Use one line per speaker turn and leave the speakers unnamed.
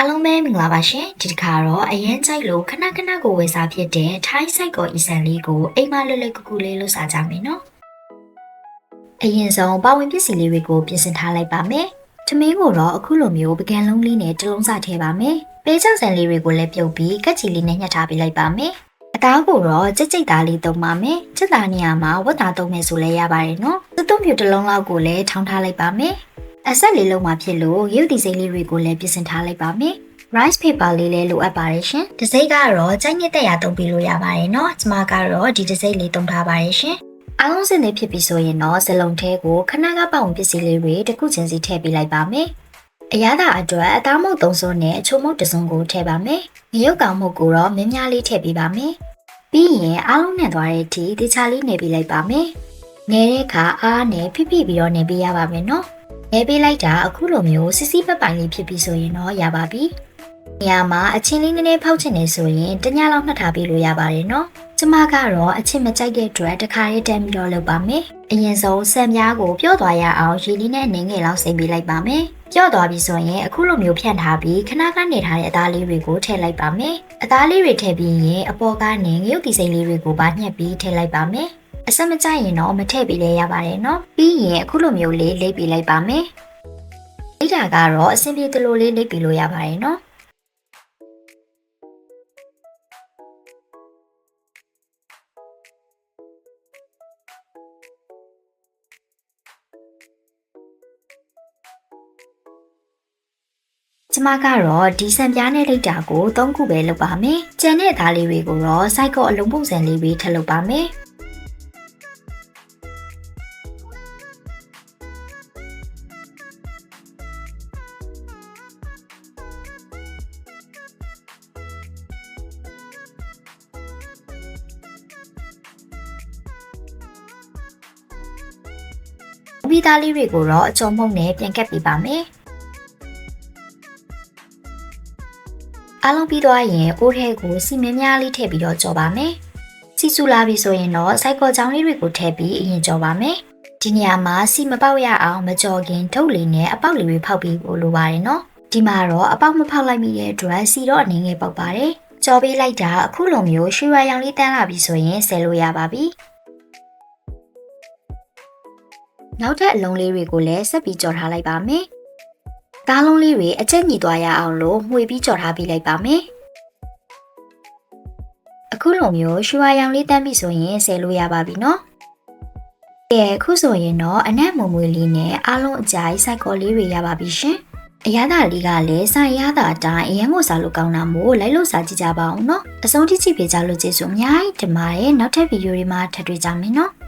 အားလုံးပဲမင်္ဂလာပါရှင်ဒီတစ်ခါတော့အရင်ကြိုက်လို့ခဏခဏကိုဝယ်စားဖြစ်တဲ့ Thai စိုက်ကောအီဆန်လေးကိုအိမ်မလွတ်လွတ်ကူကူလေးလုပ်စားကြမယ်နော်အရင်ဆုံးပါဝင်ပစ္စည်းလေးတွေကိုပြင်ဆင်ထားလိုက်ပါမယ်ထမင်းကိုတော့အခုလိုမျိုးပကံလုံးလေးနဲ့တလုံးစထည့်ပါမယ်ပဲကြောက်ဆန်လေးတွေကိုလည်းပြုတ်ပြီးကက်ချီလေးနဲ့ညှက်ထားပေးလိုက်ပါမယ်အသားကိုတော့ကြက်ကြိတ်သားလေးသုံးပါမယ်ကြက်သားနေရာမှာဝက်သားသုံးမယ်ဆိုလည်းရပါတယ်နော်သွတ်မြူတစ်လုံးလောက်ကိုလည်းထောင်းထားလိုက်ပါမယ်အဆက်လေးလုံးမှာဖြစ်လို့ရုပ်ဒီစိမ့်လေးတွေကိုလည်းပြင်ဆင်ထားလိုက်ပါမယ် rice paper လေးလည်းလိုအပ်ပါတယ်ရှင်။ဒီစိမ့်ကတော့ကြိုက်ညက်တဲ့ရာသုံးပြီးလို့ရပါတယ်နော်။ကျွန်မကတော့ဒီစိမ့်လေးသုံးထားပါတယ်ရှင်။အားလုံးစင်နေဖြစ်ပြီဆိုရင်တော့စလုံးထဲကိုခဏကပောက်ဝင်ပစ္စည်းလေးတွေတစ်ခုချင်းစီထည့်ပေးလိုက်ပါမယ်။အရသာအတွက်အသားမုတ်3စုံနဲ့အချိုမုတ်1စုံကိုထည့်ပါမယ်။ငရုတ်ကောင်မုတ်ကိုတော့မင်းများလေးထည့်ပေးပါမယ်။ပြီးရင်အားလုံးနဲ့သွားတဲ့အထိတခြားလေးနေပေးလိုက်ပါမယ်။ငယ်တဲ့အခါအားနဲ့ဖိဖိပြီးတော့နေပေးရပါမယ်နော်။နေပေးလိုက်တာအခုလိုမျိုးစစ်စစ်ပပိုင်လေးဖြစ်ပြီဆိုရင်တော့ရပါပြီ။နေရာမှာအချင်းလေးနည်းနည်းဖောက်ချင်နေဆိုရင်တညလောက်နှက်ထားပေးလို့ရပါတယ်နော်။ကျမကတော့အချင်းမကြိုက်တဲ့အတွက်တစ်ခါရေးတန်းပြီးတော့လုပ်ပါမယ်။အရင်ဆုံးဆန်ပြားကိုပျော့သွားရအောင်ရေလေးနဲ့နင်းငယ်လောက်စိမ့်ပေးလိုက်ပါမယ်။ပျော့သွားပြီဆိုရင်အခုလိုမျိုးဖြန့်ထားပြီးခဏကနေထားတဲ့အသားလေးတွေကိုထည့်လိုက်ပါမယ်။အသားလေးတွေထည့်ပြီးရင်အပေါ်ကနေငရုတ်ဒီစိမ့်လေးတွေကိုပါညှက်ပြီးထည့်လိုက်ပါမယ်။အဆက်မကြိုက်ရင်တော့မထည့်ပေးလဲရပါတယ်နော်။ပြီးရင်အခုလိုမျိုးလေးလိပ်ပေးလိုက်ပါမယ်။လိပ်တာကတော့အဆင်ပြေသလိုလေးလိပ်ပေးလို့ရပါတယ်နော်။ကျမကတော့ဒီဆန်ပြားနဲ့လိပ်တာကို3ခုပဲလုပ်ပါမယ်။ကျန်တဲ့သားလေးတွေကိုတော့စိုက်ကောအလုံးပုံစံလေးပဲထည့်လုပ်ပါမယ်။ပြီးသားလေးတွေကိုတော့အချုံမုံနဲ့ပြန်ကပ်ပေးပါမယ်။အားလုံးပြီးသွားရင်အိုးထဲကိုစီမင်းများလေးထည့်ပြီးတော့ကြော်ပါမယ်။စီဆူလာပြီဆိုရင်တော့စိုက်ကောချောင်းလေးတွေကိုထည့်ပြီးအရင်ကြော်ပါမယ်။ဒီနေရာမှာစီမပေါက်ရအောင်မကြော်ခင်ထုတ်လေးနဲ့အပေါက်လေးတွေဖောက်ပြီးဖို့လိုပါတယ်နော်။ဒီမှာတော့အပေါက်မဖောက်လိုက်မိတဲ့အတွက်စီတော့အနေငယ်ပေါက်ပါတယ်။ကြော်ပေးလိုက်တာအခုလိုမျိုးရွှေဝါရောင်လေးတန်းလာပြီဆိုရင်ဆယ်လို့ရပါပြီ။နောက်ထပ်အလုံးလေးတွေကိုလည်းဆက်ပြီးကြော်ထားလိုက်ပါမယ်။သားလုံးလေးတွေအကျက်ညီသွားရအောင်လို့မှွေပြီးကြော်ထားပေးလိုက်ပါမယ်။အခုလိုမျိုးရွှေဝါရောင်လေးတန်းပြီဆိုရင်ဆယ်လို့ရပါပြီနော်။ကဲအခုဆိုရင်တော့အနက်မွေမွေလေးနဲ့အားလုံးအကြိုက်စိုက်ကောလေးတွေရပါပြီရှင်။အရသာလေးကလည်းဆိုင်ရသာအတိုင်းအရန်ကိုစားလို့ကောင်းတာမို့လိုက်လို့စားကြည့်ကြပါအောင်နော်။အဆုံးထိကြည့်ပေးကြလို့ကျေးဇူးအများကြီးတင်ပါတယ်။နောက်ထပ်ဗီဒီယိုတွေမှာထပ်တွေ့ကြမယ်နော်။